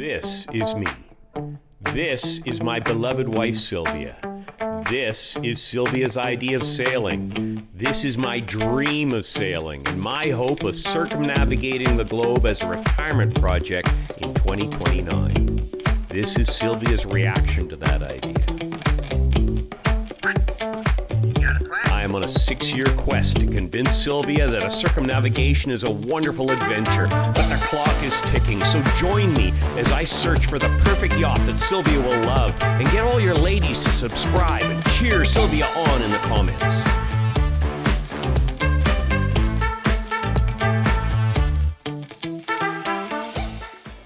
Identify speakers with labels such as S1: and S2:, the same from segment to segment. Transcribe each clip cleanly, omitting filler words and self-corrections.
S1: This is me. This is my beloved wife, Sylvia. This is Sylvia's idea of sailing. This is my dream of sailing and my hope of circumnavigating the globe as a retirement project in 2029. This is Sylvia's reaction to that idea. I am on a 6-year quest to convince Sylvia that a circumnavigation is a wonderful adventure, but the clock is ticking, so join me as I search for the perfect yacht that Sylvia will love, and get all your ladies to subscribe and cheer Sylvia on in the comments.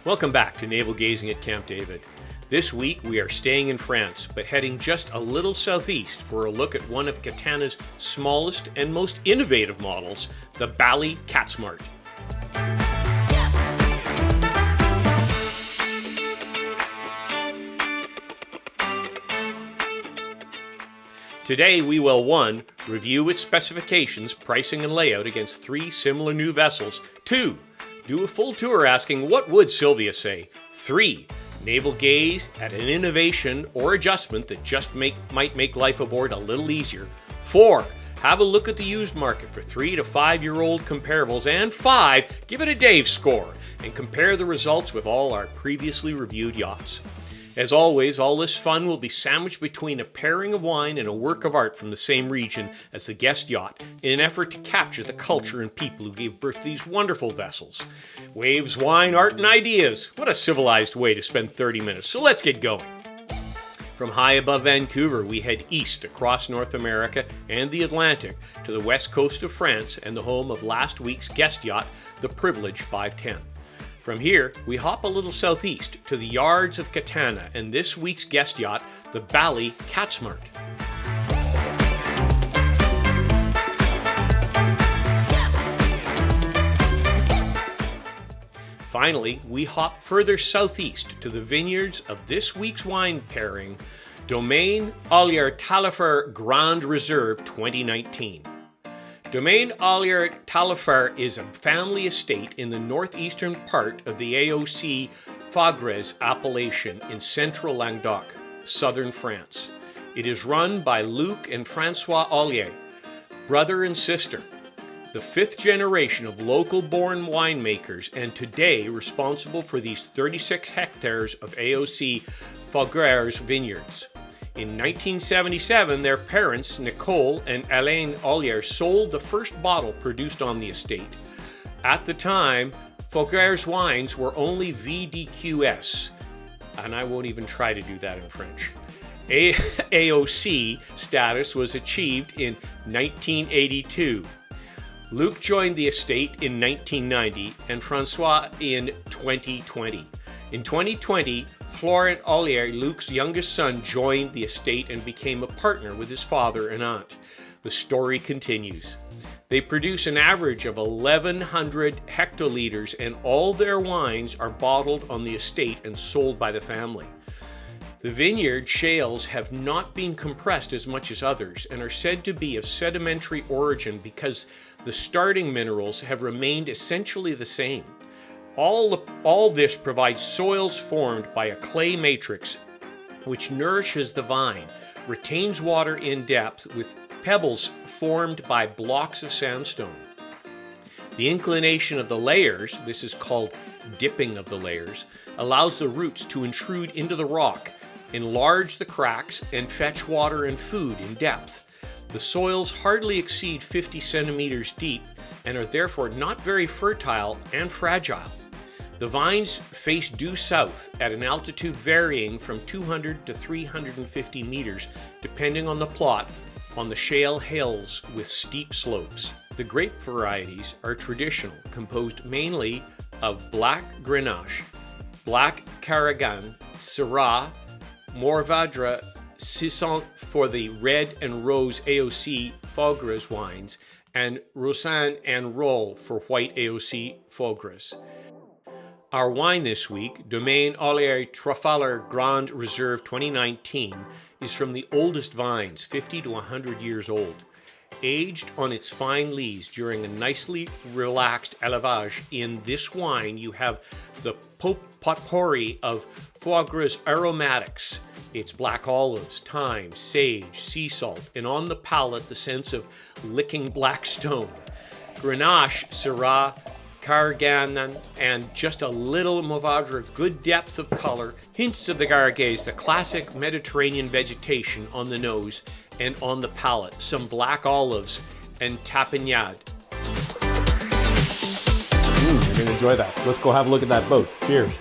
S1: Welcome back to Naval Gazing at Camp David. This week we are staying in France, but heading just a little southeast for a look at one of Catana's smallest and most innovative models, the Bali Catsmart. Today we will 1. Review its specifications, pricing and layout against 3 similar new vessels. 2. Do a full tour asking what would Sylvia say. 3. Naval gaze at an innovation or adjustment that just might make life aboard a little easier. 4. Have a look at the used market for 3 to 5-year-old comparables. And 5. Give it a Dave score and compare the results with all our previously reviewed yachts. As always, all this fun will be sandwiched between a pairing of wine and a work of art from the same region as the guest yacht in an effort to capture the culture and people who gave birth to these wonderful vessels. Waves, wine, art, and ideas. What a civilized way to spend 30 minutes. So let's get going. From high above Vancouver, we head east across North America and the Atlantic to the west coast of France and the home of last week's guest yacht, the Privilege 510. From here, we hop a little southeast to the yards of Catana and this week's guest yacht, the Bali Catsmart. Finally, we hop further southeast to the vineyards of this week's wine pairing, Domaine Ollier-Taillefer Grand Reserve 2019. Domaine Ollier-Taillefer is a family estate in the northeastern part of the AOC Faugrez appellation in central Languedoc, southern France. It is run by Luc and François Ollier, brother and sister, the 5th generation of local-born winemakers, and today responsible for these 36 hectares of AOC Faugrez vineyards. In 1977, their parents, Nicole and Alain Ollier, sold the first bottle produced on the estate. At the time, Faugrez wines were only VDQS, and I won't even try to do that in French. AOC status was achieved in 1982. Luc joined the estate in 1990 and François in 2020. In 2020, Florent Ollier, Luc's youngest son, joined the estate and became a partner with his father and aunt. The story continues. They produce an average of 1,100 hectoliters, and all their wines are bottled on the estate and sold by the family. The vineyard shales have not been compressed as much as others and are said to be of sedimentary origin because the starting minerals have remained essentially the same. All this provides soils formed by a clay matrix which nourishes the vine, retains water in depth with pebbles formed by blocks of sandstone. The inclination of the layers, this is called dipping of the layers, allows the roots to intrude into the rock, enlarge the cracks, and fetch water and food in depth. The soils hardly exceed 50 centimeters deep and are therefore not very fertile and fragile. The vines face due south at an altitude varying from 200 to 350 meters, depending on the plot, on the shale hills with steep slopes. The grape varieties are traditional, composed mainly of black Grenache, black Carignan, Syrah, Mourvèdre, Cison for the red and rose AOC Faugrez wines, and Roussanne and Rolle for white AOC Faugrez. Our wine this week, Domaine Ollier-Taillefer Grand Reserve 2019, is from the oldest vines, 50 to 100 years old. aged on its fine lees during a nicely relaxed élevage. In this wine, you have the potpourri of foie gras aromatics. It's black olives, thyme, sage, sea salt, and on the palate, the sense of licking black stone. Grenache, Syrah, Carignan, and just a little Mourvèdre, good depth of color, hints of the Garrigues, the classic Mediterranean vegetation on the nose and on the palate, some black olives, and tapenade.
S2: You're going to enjoy that. Let's go have a look at that boat. Cheers.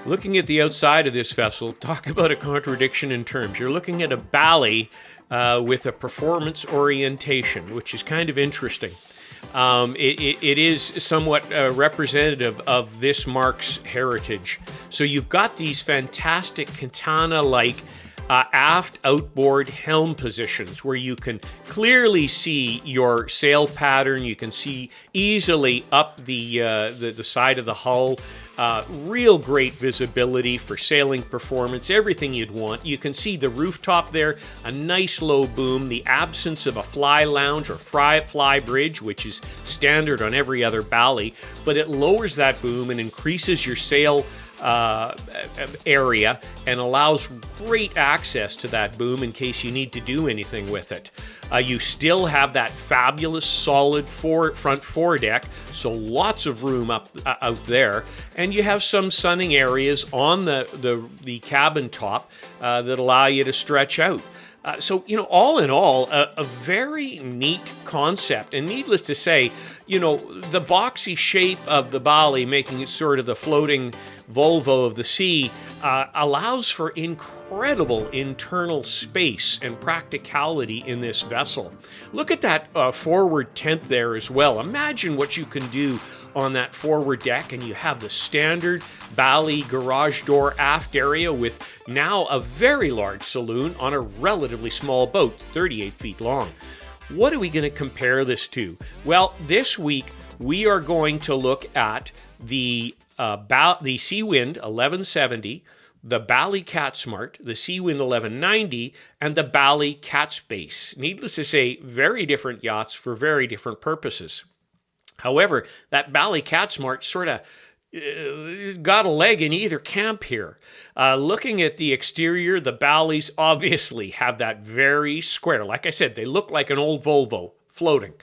S1: Looking at the outside of this vessel, talk about a contradiction in terms. You're looking at a Bali with a performance orientation, which is kind of interesting. It is somewhat representative of this marque's heritage. So you've got these fantastic Catana-like aft outboard helm positions where you can clearly see your sail pattern. You can see easily up the side of the hull. Real great visibility for sailing performance, everything you'd want. You can see the rooftop there, a nice low boom, the absence of a fly lounge or fly bridge, which is standard on every other Bali, but it lowers that boom and increases your sail area and allows great access to that boom in case you need to do anything with it. You still have that fabulous solid front foredeck, so lots of room out there, and you have some sunning areas on the cabin top that allow you to stretch out. So, all in all, a very neat concept. And needless to say, the boxy shape of the Bali, making it sort of the floating Volvo of the sea, allows for incredible internal space and practicality in this vessel. Look at that forward tent there as well. Imagine what you can do on that forward deck, and you have the standard Bali garage door aft area with now a very large saloon on a relatively small boat, 38 feet long. What are we going to compare this to? Well, this week we are going to look at the Seawind 1170, the Bali Catsmart, the Seawind 1190, and the Bali Catspace. Needless to say, very different yachts for very different purposes. However, that Bali Catsmart sort of got a leg in either camp here. Looking at the exterior, the Balis obviously have that very square. Like I said, they look like an old Volvo floating.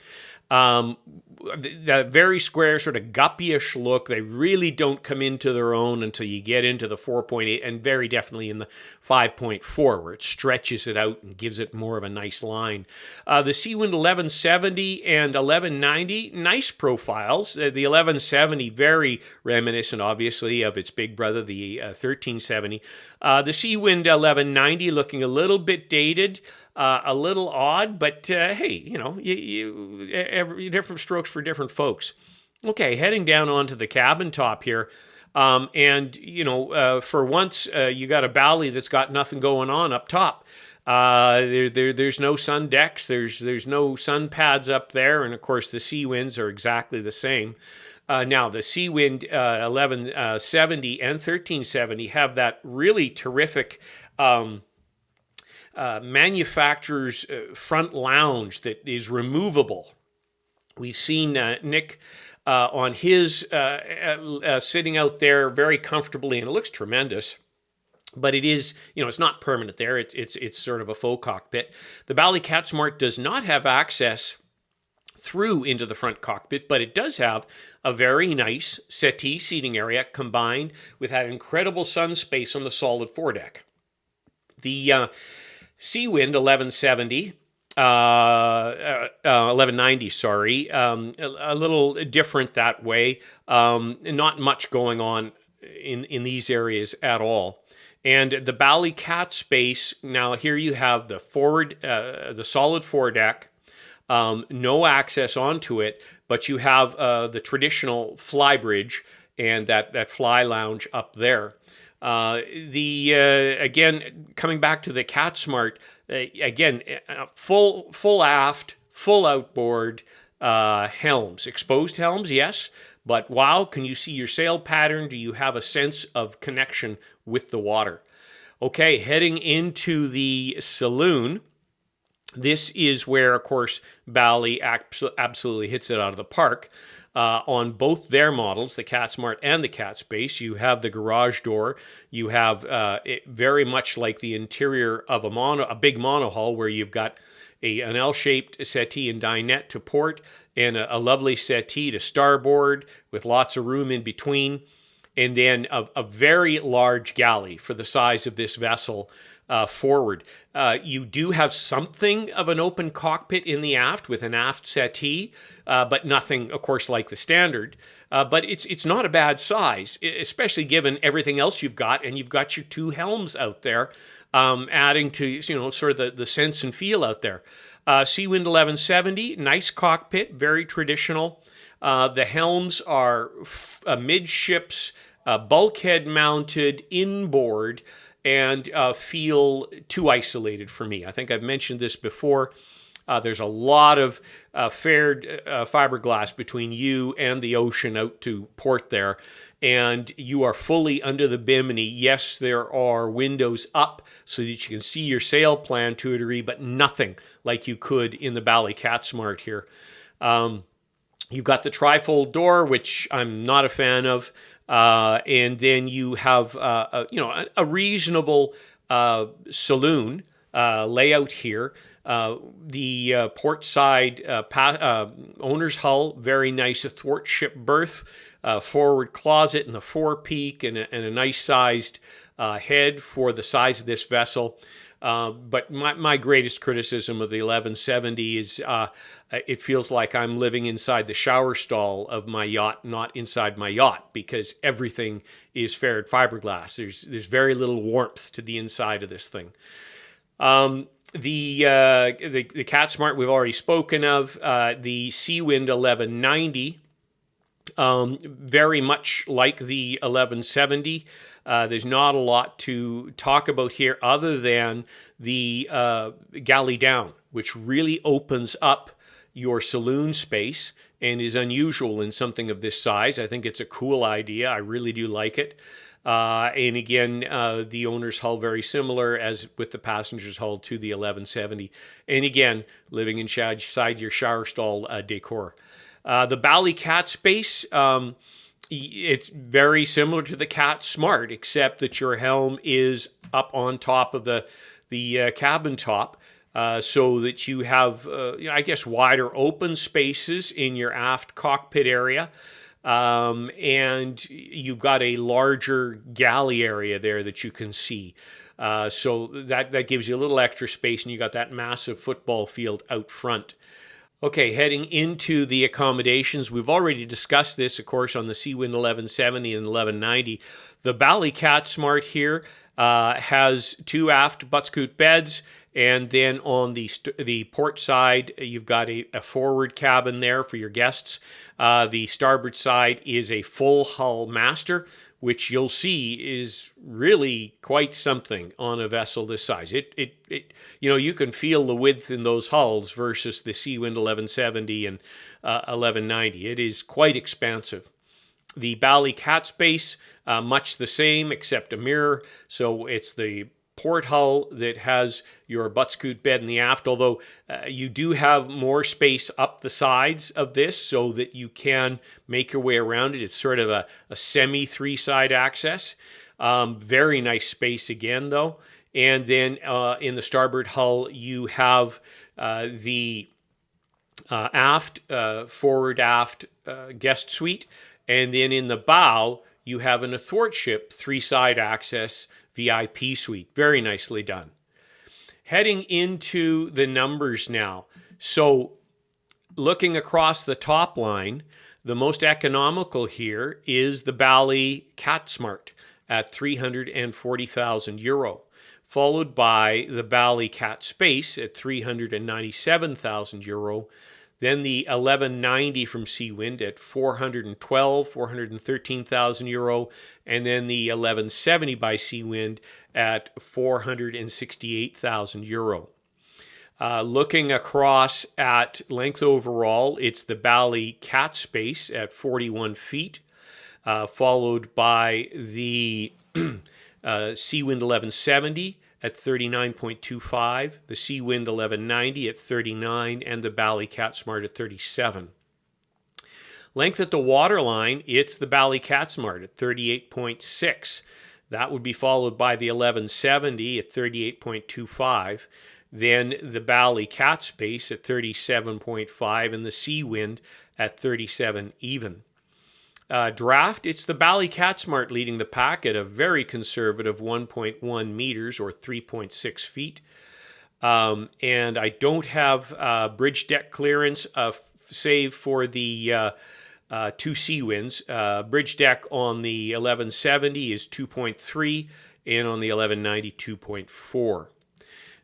S1: That very square, sort of guppy-ish look. They really don't come into their own until you get into the 4.8 and very definitely in the 5.4, where it stretches it out and gives it more of a nice line. The Seawind 1170 and 1190, nice profiles. The 1170, very reminiscent, obviously, of its big brother, the 1370. The Seawind 1190 looking a little bit dated. A little odd, but hey, every different strokes for different folks. Okay, heading down onto the cabin top here, and for once you got a Bali that's got nothing going on up top. There's no sun decks, there's no sun pads up there, and of course the Seawinds are exactly the same. Now the Seawind 1170 and 1370 have that really terrific manufacturer's front lounge that is removable. We've seen Nick on his sitting out there very comfortably, and it looks tremendous. But it is, it's not permanent there. It's sort of a faux cockpit. The Bali Catsmart does not have access through into the front cockpit, but it does have a very nice settee seating area combined with that incredible sun space on the solid foredeck. The Seawind 1170, 1190, sorry, a little different that way. Not much going on in these areas at all. And the Bali Catspace, now here you have the solid foredeck, no access onto it, but you have the traditional fly bridge and that fly lounge up there. Again, coming back to the Catsmart, again, full aft, full outboard helms. Exposed helms, yes, but wow, can you see your sail pattern? Do you have a sense of connection with the water? Okay, heading into the saloon. This is where, of course, Bali absolutely hits it out of the park. On both their models, the Catsmart and the Catspace, you have the garage door. You have it very much like the interior of a big monohull, where you've got an L-shaped settee and dinette to port, and a lovely settee to starboard with lots of room in between, and then a very large galley for the size of this vessel forward. You do have something of an open cockpit in the aft with an aft settee, but nothing, of course, like the standard. But it's not a bad size, especially given everything else you've got, and you've got your two helms out there, adding to sort of the sense and feel out there. Seawind 1170, nice cockpit, very traditional. The helms are midships, bulkhead mounted inboard, and feel too isolated for me. I think I've mentioned this before. There's a lot of fared fiberglass between you and the ocean out to port there, and you are fully under the bimini. Yes, there are windows up so that you can see your sail plan to a degree, but nothing like you could in the Bali Catsmart here. You've got the trifold door, which I'm not a fan of. And then you have a reasonable saloon layout here. The port side owner's hull, very nice athwartship berth, forward closet in the forepeak, and a nice sized head for the size of this vessel. But my greatest criticism of the 1170 is it feels like I'm living inside the shower stall of my yacht, not inside my yacht, because everything is fared fiberglass. There's very little warmth to the inside of this thing. The Catsmart we've already spoken of. The Seawind 1190, very much like the 1170. There's not a lot to talk about here other than the galley down, which really opens up your saloon space and is unusual in something of this size. I think it's a cool idea. I really do like it. And again, the owner's hull very similar as with the passenger's hull to the 1170. And again, living inside your shower stall decor. The Bali Catspace, it's very similar to the Catsmart, except that your helm is up on top of the cabin top, so that you have, I guess, wider open spaces in your aft cockpit area. And you've got a larger galley area there that you can see. So that gives you a little extra space, and you got that massive football field out front. Okay, heading into the accommodations, we've already discussed this, of course, on the Seawind 1170 and 1190. The Bali Catsmart here has two aft buttscoot beds, and then on the port side, you've got a forward cabin there for your guests. The starboard side is a full hull master, which you'll see is really quite something on a vessel this size. You can feel the width in those hulls versus the Seawind 1170 and 1190. It is quite expansive. The Bali Catspace, much the same, except a mirror. So it's the port hull that has your buttscoot bed in the aft, although you do have more space up the sides of this so that you can make your way around it. It's sort of a semi three-side access. Very nice space again, though. And then in the starboard hull, you have the forward aft guest suite. And then in the bow, you have an athwartship three-side access VIP suite. Very nicely done. Heading into the numbers now. So looking across the top line, the most economical here is the Bali Catsmart at €340,000, followed by the Bali Catspace at €397,000. Then the 1190 from Seawind at €413,000, and then the 1170 by Seawind at €468,000. Looking across at length overall, it's the Bali Catspace at 41 feet, followed by the Seawind 1170 at 39.25, the Seawind 1190 at 39, and the Bali Catsmart at 37. Length at the waterline, it's the Bali Catsmart at 38.6. That would be followed by the 1170 at 38.25, then the Bali Catspace at 37.5, and the Seawind at 37 even. Draft, it's the Bali Catsmart leading the pack at a very conservative 1.1 meters or 3.6 feet. And I don't have bridge deck clearance save for the two Seawinds. Bridge deck on the 1170 is 2.3 and on the 1190 2.4.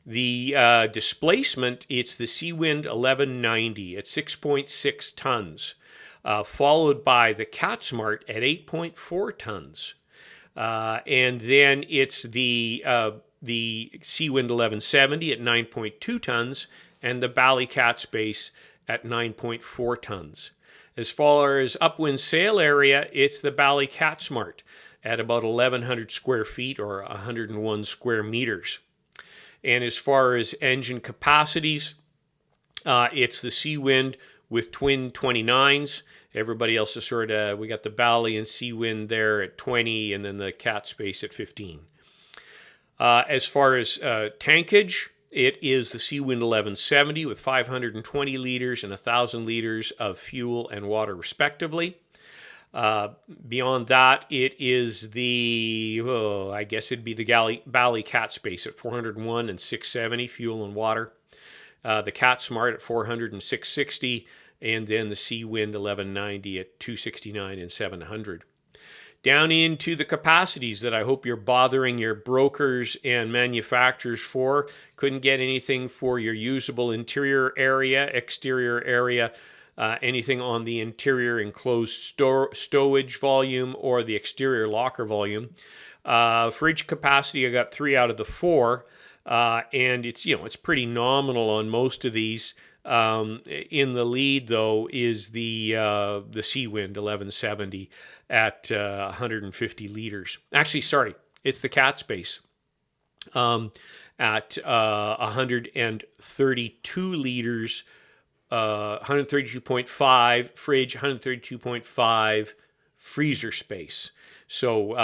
S1: The displacement, it's the Seawind 1190 at 6.6 tons. Followed by the Catsmart at 8.4 tons. And then it's the Seawind 1170 at 9.2 tons and the Bali Catspace at 9.4 tons. As far as upwind sail area, it's the Bali Catsmart at about 1,100 square feet or 101 square meters. And as far as engine capacities, it's the Seawind with twin 29s. Everybody else is sort of, we got the Bali and Seawind there at 20 and then the Catspace at 15. As far as tankage, it is the Seawind 1170 with 520 liters and 1,000 liters of fuel and water respectively. Beyond that, it is the, I guess it'd be the Bali Catspace at 401 and 670 fuel and water. The Catsmart at 400 and 660, and then the Seawind 1190 at 269 and 700. Down into the capacities that I hope you're bothering your brokers and manufacturers for. Couldn't get anything for your usable interior area, exterior area, anything on the interior enclosed stowage volume or the exterior locker volume. Fridge capacity, I got 3 out of the 4. And it's pretty nominal on most of these. In the lead, though, is the Seawind 1170 at 150 liters. Actually, sorry, it's the Catspace at 132 liters, 132.5 fridge, 132.5 freezer space. So,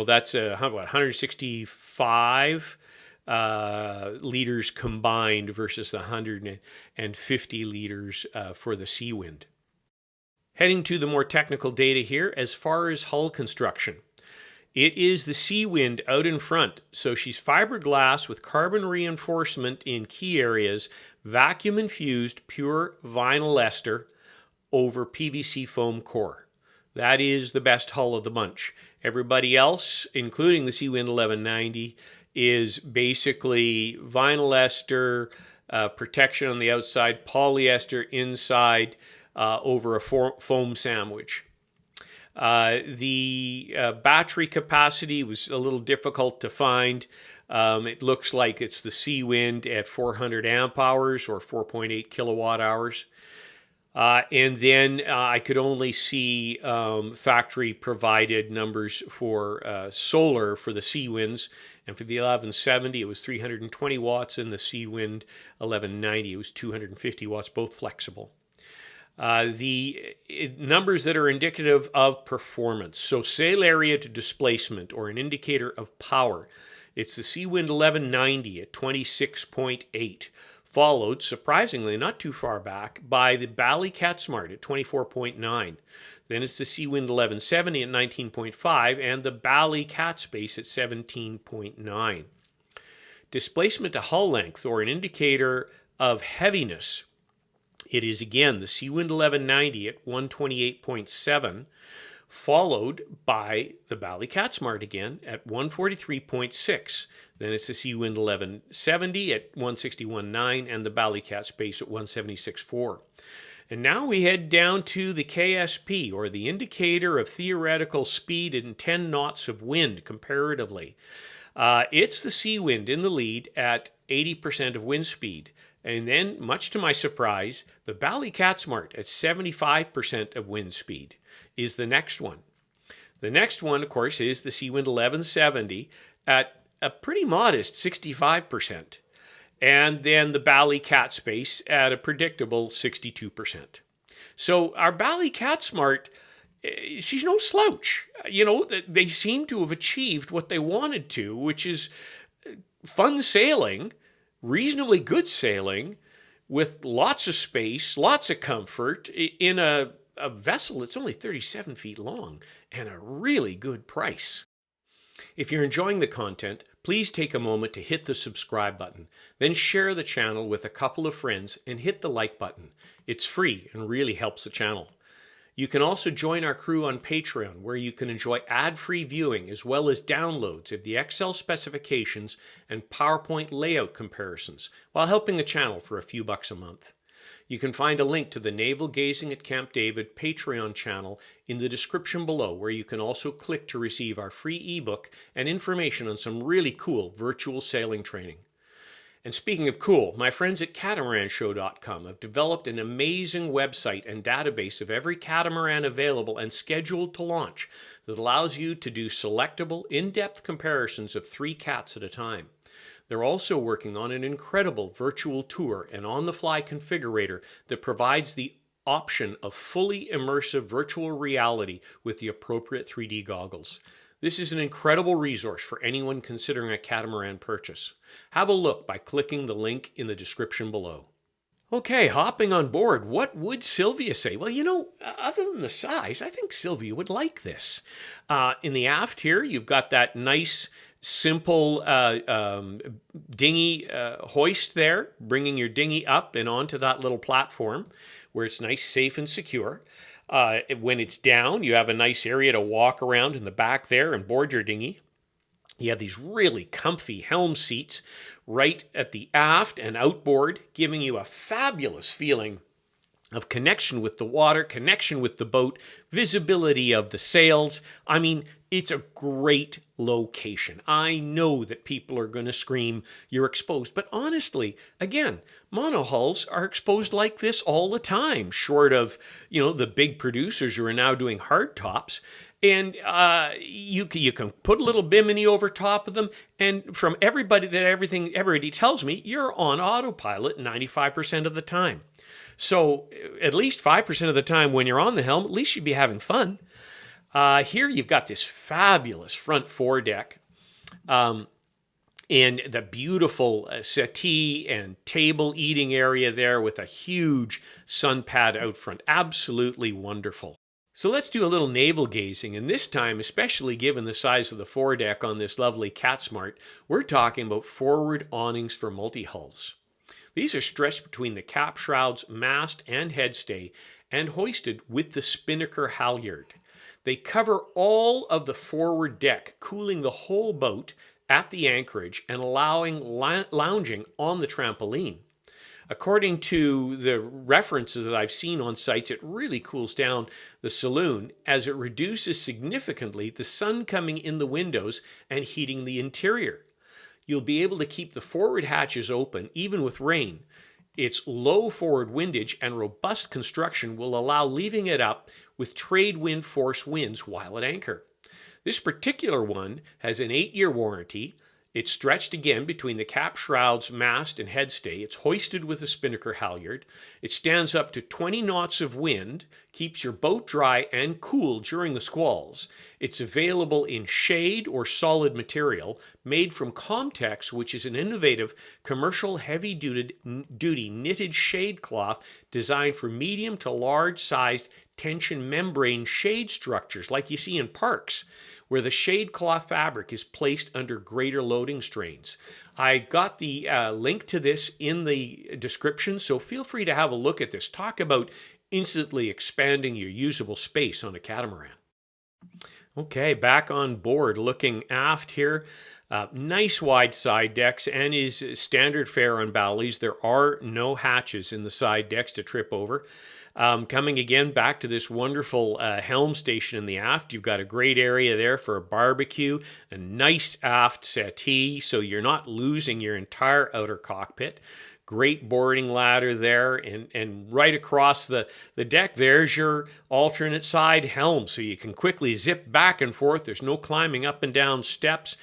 S1: that's 165 liters combined versus the 150 liters for the Seawind. Heading to the more technical data here, as far as hull construction. It is the Seawind out in front, so she's fiberglass with carbon reinforcement in key areas, vacuum-infused pure vinyl ester over PVC foam core. That is the best hull of the bunch. Everybody else, including the Seawind 1190, is basically vinyl ester, protection on the outside, polyester inside, over a foam sandwich. The battery capacity was a little difficult to find. It looks like it's the Seawind at 400 amp hours or 4.8 kilowatt hours. And then I could only see factory provided numbers for solar for the Seawinds. And for the 1170, it was 320 watts, and the Seawind 1190, it was 250 watts, both flexible. The numbers that are indicative of performance. So sail area to displacement, or an indicator of power. It's the Seawind 1190 at 26.8, followed, surprisingly not too far back, by the Bali Catsmart at 24.9. Then it's the Seawind 1170 at 19.5 and the Bali Catspace at 17.9. Displacement to hull length, or an indicator of heaviness. It is again the Seawind 1190 at 128.7, followed by the Bali Catsmart again at 143.6. Then it's the Seawind 1170 at 161.9 and the Bali Catspace at 176.4. And now we head down to the KSP, or the indicator of theoretical speed in 10 knots of wind comparatively. It's the Seawind in the lead at 80% of wind speed. And then, much to my surprise, the Bali Catsmart at 75% of wind speed is the next one. The next one, of course, is the Seawind 1170 at a pretty modest 65%. And then the Bali Catsmart at a predictable 62%. So our Bali Catsmart, she's no slouch. You know, they seem to have achieved what they wanted to, which is fun sailing, reasonably good sailing, with lots of space, lots of comfort, in a vessel that's only 37 feet long, and a really good price. If you're enjoying the content, please take a moment to hit the subscribe button, then share the channel with a couple of friends and hit the like button. It's free and really helps the channel. You can also join our crew on Patreon, where you can enjoy ad-free viewing as well as downloads of the Excel specifications and PowerPoint layout comparisons, while helping the channel for a few bucks a month. You can find a link to the Naval Gazing at Camp David Patreon channel in the description below, where you can also click to receive our free ebook and information on some really cool virtual sailing training. And speaking of cool, my friends at catamaransshow.com have developed an amazing website and database of every catamaran available and scheduled to launch that allows you to do selectable, in-depth comparisons of 3 cats at a time. They're also working on an incredible virtual tour and on-the-fly configurator that provides the option of fully immersive virtual reality with the appropriate 3D goggles. This is an incredible resource for anyone considering a catamaran purchase. Have a look by clicking the link in the description below. Okay, hopping on board, what would Sylvia say? Well, you know, other than the size, I think Sylvia would like this. In the aft here, you've got that nice, simple dinghy hoist there, bringing your dinghy up and onto that little platform where it's nice, safe, and secure. When it's down, you have a nice area to walk around in the back there and board your dinghy. You have these really comfy helm seats right at the aft and outboard, giving you a fabulous feeling of connection with the water, connection with the boat, visibility of the sails. I mean, it's a great location. I know that people are going to scream, you're exposed. But honestly, again, monohulls are exposed like this all the time, short of, you know, the big producers who are now doing hard tops. And you can put a little bimini over top of them. And from everybody tells me, you're on autopilot 95% of the time. So at least 5% of the time when you're on the helm, at least you'd be having fun. Here you've got this fabulous front foredeck and the beautiful settee and table eating area there with a huge sun pad out front. Absolutely wonderful. So let's do a little naval gazing, and this time, especially given the size of the foredeck on this lovely Catsmart, we're talking about forward awnings for multi-hulls. These are stretched between the cap shrouds, mast, and headstay, and hoisted with the spinnaker halyard. They cover all of the forward deck, cooling the whole boat at the anchorage and allowing lounging on the trampoline. According to the references that I've seen on sites, it really cools down the saloon as it reduces significantly the sun coming in the windows and heating the interior. You'll be able to keep the forward hatches open even with rain. Its low forward windage and robust construction will allow leaving it up with trade wind force winds while at anchor. This particular one has an 8-year warranty. It's stretched again between the cap shrouds, mast, and headstay. It's hoisted with a spinnaker halyard. It stands up to 20 knots of wind, keeps your boat dry and cool during the squalls. It's available in shade or solid material made from Comtex, which is an innovative commercial heavy-duty knitted shade cloth designed for medium to large-sized tension membrane shade structures like you see in parks, where the shade cloth fabric is placed under greater loading strains. I got the link to this in the description, so feel free to have a look at this. Talk about instantly expanding your usable space on a catamaran. Okay, back on board, looking aft here. Nice wide side decks, and is standard fare on Balis. There are no hatches in the side decks to trip over. Coming again back to this wonderful helm station in the aft, you've got a great area there for a barbecue, a nice aft settee, so you're not losing your entire outer cockpit. great boarding ladder there, and right across the deck, there's your alternate side helm, so you can quickly zip back and forth. There's no climbing up and down steps.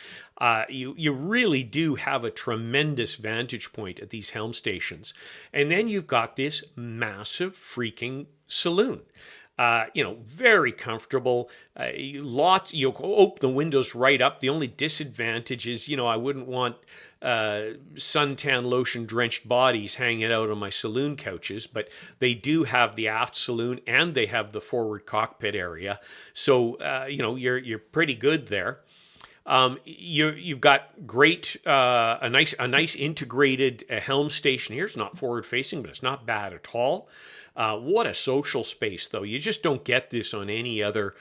S1: You really do have a tremendous vantage point at these helm stations. And then you've got this massive freaking saloon. Very comfortable. You open the windows right up. The only disadvantage is, I wouldn't want suntan lotion drenched bodies hanging out on my saloon couches, but they do have the aft saloon and they have the forward cockpit area. So, you're pretty good there. You've got great, a nice integrated helm station here. It's not forward facing, but it's not bad at all. What a social space, though. You just don't get this on any other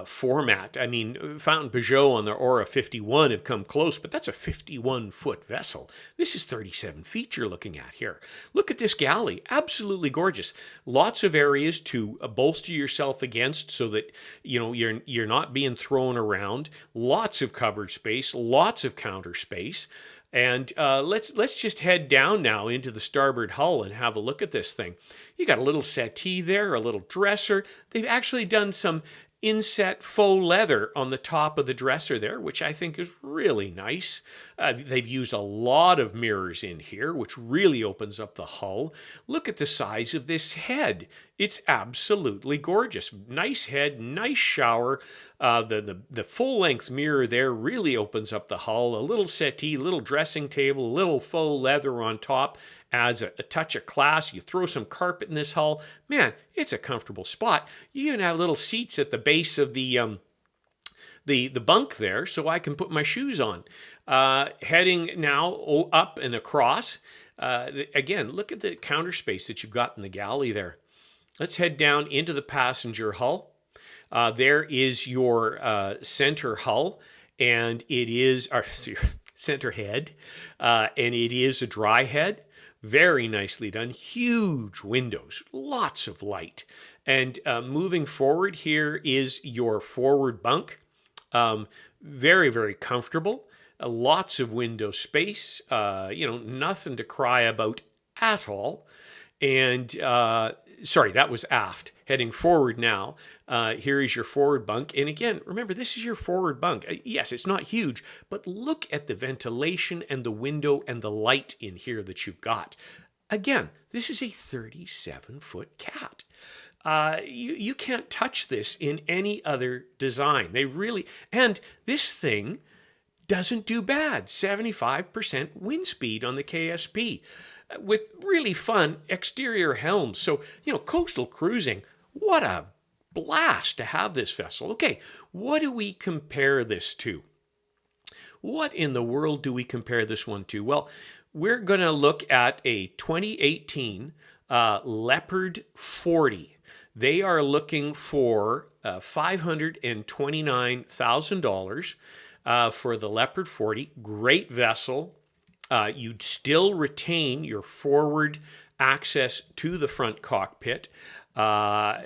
S1: format. I mean, Fountain Peugeot on their Aura 51 have come close, but that's a 51-foot vessel. This is 37 feet you're looking at here. Look at this galley. Absolutely gorgeous. Lots of areas to bolster yourself against so that, you're not being thrown around. Lots of cupboard space, lots of counter space. And let's just head down now into the starboard hull and have a look at this thing. You got a little settee there, a little dresser. They've actually done some inset faux leather on the top of the dresser there, which I think is really nice. They've used a lot of mirrors in here, which really opens up the hull. Look at the size of this head. It's absolutely gorgeous. Nice head, nice shower. The full-length mirror there really opens up the hull. A little settee, little dressing table, a little faux leather on top adds a touch of class. You throw some carpet in this hull. Man, it's a comfortable spot. You even have little seats at the base of the bunk there, so I can put my shoes on. Heading now up and across. Again, look at the counter space that you've got in the galley there. Let's head down into the passenger hull. There is your center hull, and it is our center head, and it is a dry head. Very nicely done. Huge windows, lots of light. And moving forward, here is your forward bunk. Very, very comfortable. Lots of window space. Nothing to cry about at all. And sorry, that was aft. Heading forward now, here is your forward bunk. And again, remember, this is your forward bunk. Yes, it's not huge, but look at the ventilation and the window and the light in here that you've got. Again, this is a 37-foot cat. You can't touch this in any other design. And this thing doesn't do bad. 75% wind speed on the KSP with really fun exterior helms. So, coastal cruising, what a blast to have this vessel. Okay, what do we compare this to? What in the world do we compare this one to? Well, we're going to look at a 2018 Leopard 40. They are looking for $529,000 for the Leopard 40. Great vessel. You'd still retain your forward access to the front cockpit. So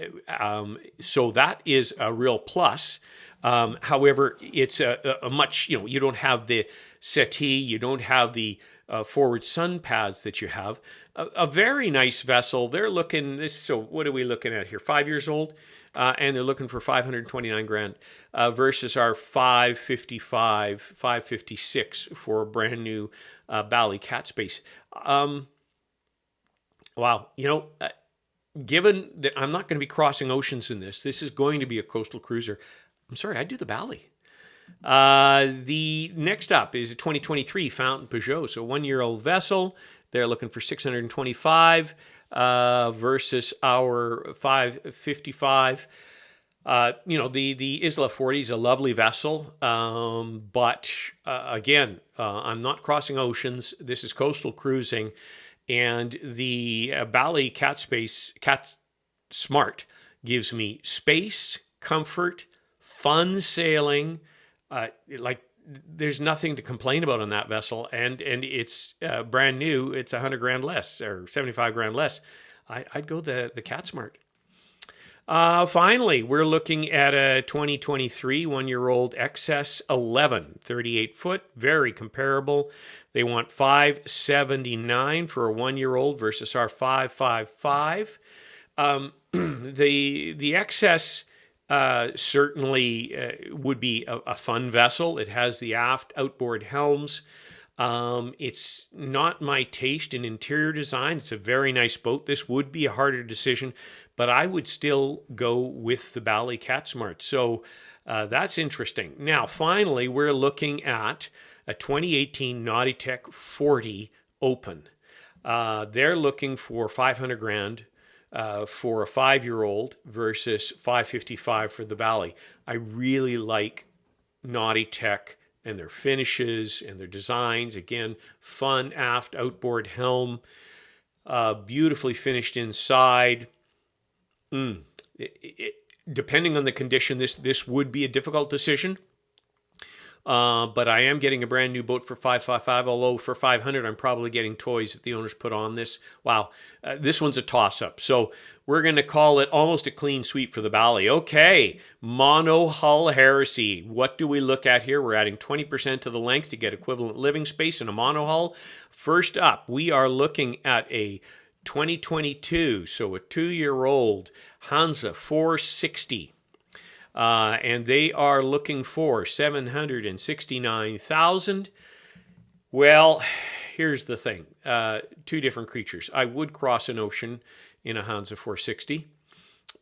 S1: that is a real plus. However, it's a much, you don't have the settee, you don't have the forward sun pads that you have. A very nice vessel. They're looking this. So what are we looking at here? 5 years old, and they're looking for $529,000 versus our $556 for a brand new Bali Catsmart. Wow, given that I'm not going to be crossing oceans in this is going to be a coastal cruiser. I'm sorry, I'd do the Bali. The next up is a 2023 Fountain Peugeot, so 1-year-old vessel. They're looking for $625 versus our $555. The Isla 40 is a lovely vessel, but again, I'm not crossing oceans. This is coastal cruising, and the Bali Catsmart gives me space, comfort, fun sailing. There's nothing to complain about on that vessel, and it's brand new. It's $100,000 less or $75,000 less. I'd go the Catsmart. Finally, we're looking at a 2023 one-year-old XS 11, 38 foot, very comparable. They want $579 for a one-year-old versus our $555. The XS certainly would be a fun vessel. It has the aft outboard helms. It's not my taste in interior design. It's a very nice boat. This would be a harder decision, but I would still go with the Bali Catsmart. So that's interesting. Now, finally, we're looking at a 2018 Nautica 40 Open. They're looking for $500,000 for a 5-year-old versus $555 for the Bali. I really like Nautica and their finishes and their designs. Again, fun aft outboard helm, beautifully finished inside. Depending on the condition, this would be a difficult decision. But I am getting a brand new boat for $555, although for $500, I'm probably getting toys that the owners put on this. Wow, this one's a toss-up. So we're going to call it almost a clean sweep for the Bali. Okay, monohull heresy. What do we look at here? We're adding 20% to the length to get equivalent living space in a monohull. First up, we are looking at a 2022, so a 2-year-old Hansa 460. And they are looking for $769,000. Well, here's the thing. Two different creatures. I would cross an ocean in a Hansa 460.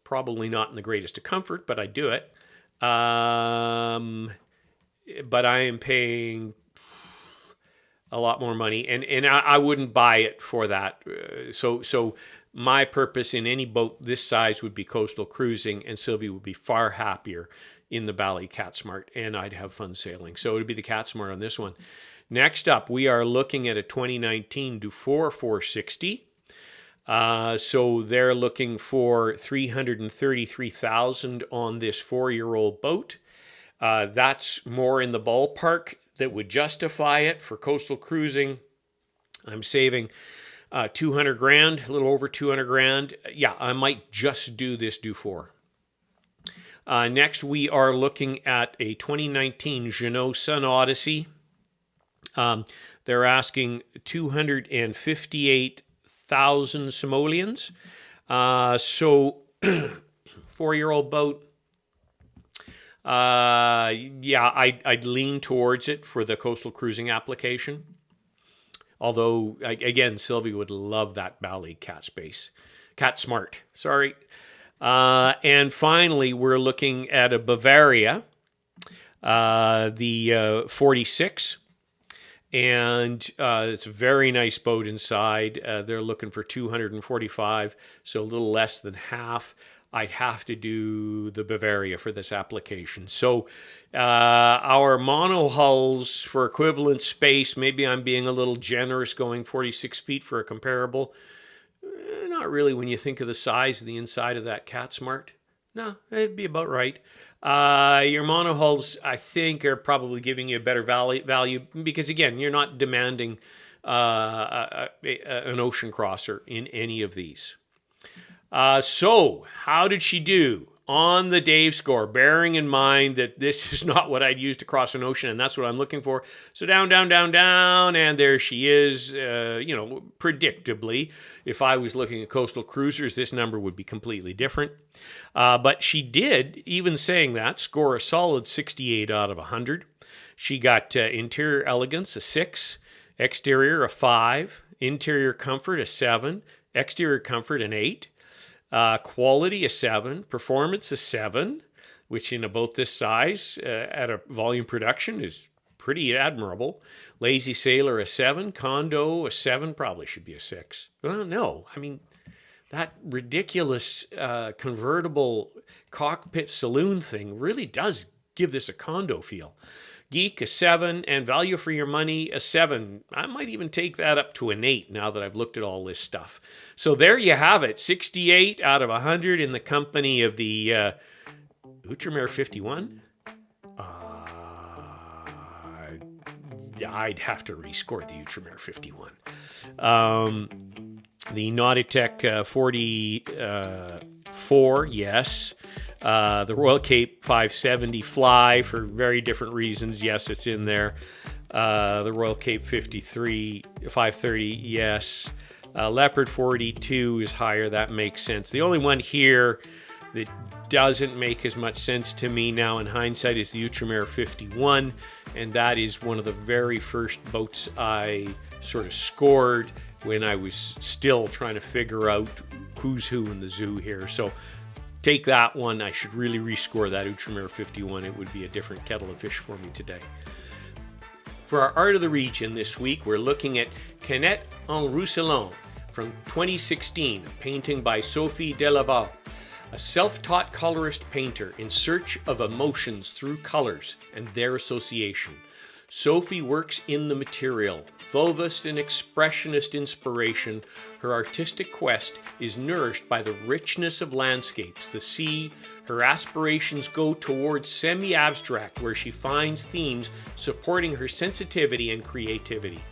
S1: Probably not in the greatest of comfort, but I do it. But I am paying a lot more money, and I wouldn't buy it for that. So my purpose in any boat this size would be coastal cruising, and Sylvia would be far happier in the Bali Catsmart, and I'd have fun sailing. So it would be the Catsmart on this one. Next up, we are looking at a 2019 Dufour 460. So they're looking for $333,000 on this 4-year-old boat. That's more in the ballpark that would justify it for coastal cruising. I'm saving $200,000, a little over $200,000. Yeah, I might just do this Dufour. Next, we are looking at a 2019 Jeanneau Sun Odyssey. They're asking 258,000 simoleons. So, 4-year-old boat. Yeah, I'd lean towards it for the coastal cruising application. Although, again, Sylvia would love that Bali Catsmart. Sorry. And finally, we're looking at a Bavaria, the 46. And it's a very nice boat inside. They're looking for $245,000, so a little less than half. I'd have to do the Bavaria for this application. So our monohulls for equivalent space, maybe I'm being a little generous going 46 feet for a comparable. Not really when you think of the size of the inside of that Catsmart. No, it'd be about right. Your monohulls, I think, are probably giving you a better value because, again, you're not demanding an ocean crosser in any of these. So, how did she do on the Dave score? Bearing in mind that this is not what I'd use to cross an ocean, and that's what I'm looking for. So down, down, down, down, and there she is. Predictably, if I was looking at coastal cruisers, this number would be completely different. But she did, even saying that, score a solid 68 out of 100. She got interior elegance, a 6, exterior, a 5, interior comfort, a 7, exterior comfort, an 8. Quality, a 7. Performance, a 7, which in a boat this size at a volume production is pretty admirable. Lazy Sailor, a 7. Condo, a 7. Probably should be a 6. Well, no. I mean, that ridiculous convertible cockpit saloon thing really does give this a condo feel. Geek, a 7, and value for your money, a 7. I might even take that up to an 8 now that I've looked at all this stuff. So there you have it, 68 out of 100 in the company of the Outremer 51. I'd have to rescore the Outremer 51. The Nautitech 44, yes. The Royal Cape 570 Fly for very different reasons. Yes, it's in there. The Royal Cape 530, yes. Leopard 42 is higher. That makes sense. The only one here that doesn't make as much sense to me now in hindsight is the Outremer 51, and that is one of the very first boats I sort of scored when I was still trying to figure out who's who in the zoo here. So take that one. I should really rescore that Outremer 51. It would be a different kettle of fish for me today. For our Art of the Region this week, we're looking at Canet en Roussillon from 2016, a painting by Sophie de Naval, a self-taught colorist painter in search of emotions through colors and their association. Sophie works in the material. Fauvist and expressionist inspiration, her artistic quest is nourished by the richness of landscapes, the sea. Her aspirations go towards semi-abstract, where she finds themes supporting her sensitivity and creativity.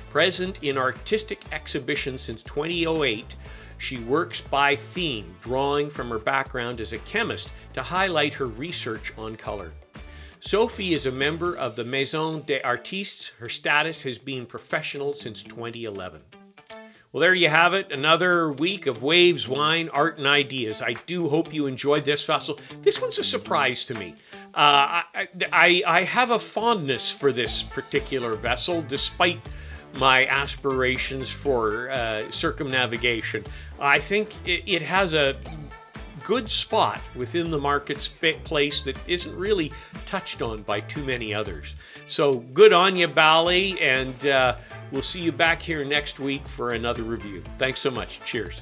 S1: Present in artistic exhibitions since 2008, she works by theme, drawing from her background as a chemist to highlight her research on color. Sophie is a member of the Maison des Artistes. Her status has been professional since 2011. Well, there you have it. Another week of waves, wine, art, and ideas. I do hope you enjoyed this vessel. This one's a surprise to me. I have a fondness for this particular vessel, despite my aspirations for circumnavigation. I think it has a good spot within the marketplace that isn't really touched on by too many others. So good on you, Bali, and we'll see you back here next week for another review. Thanks so much. Cheers.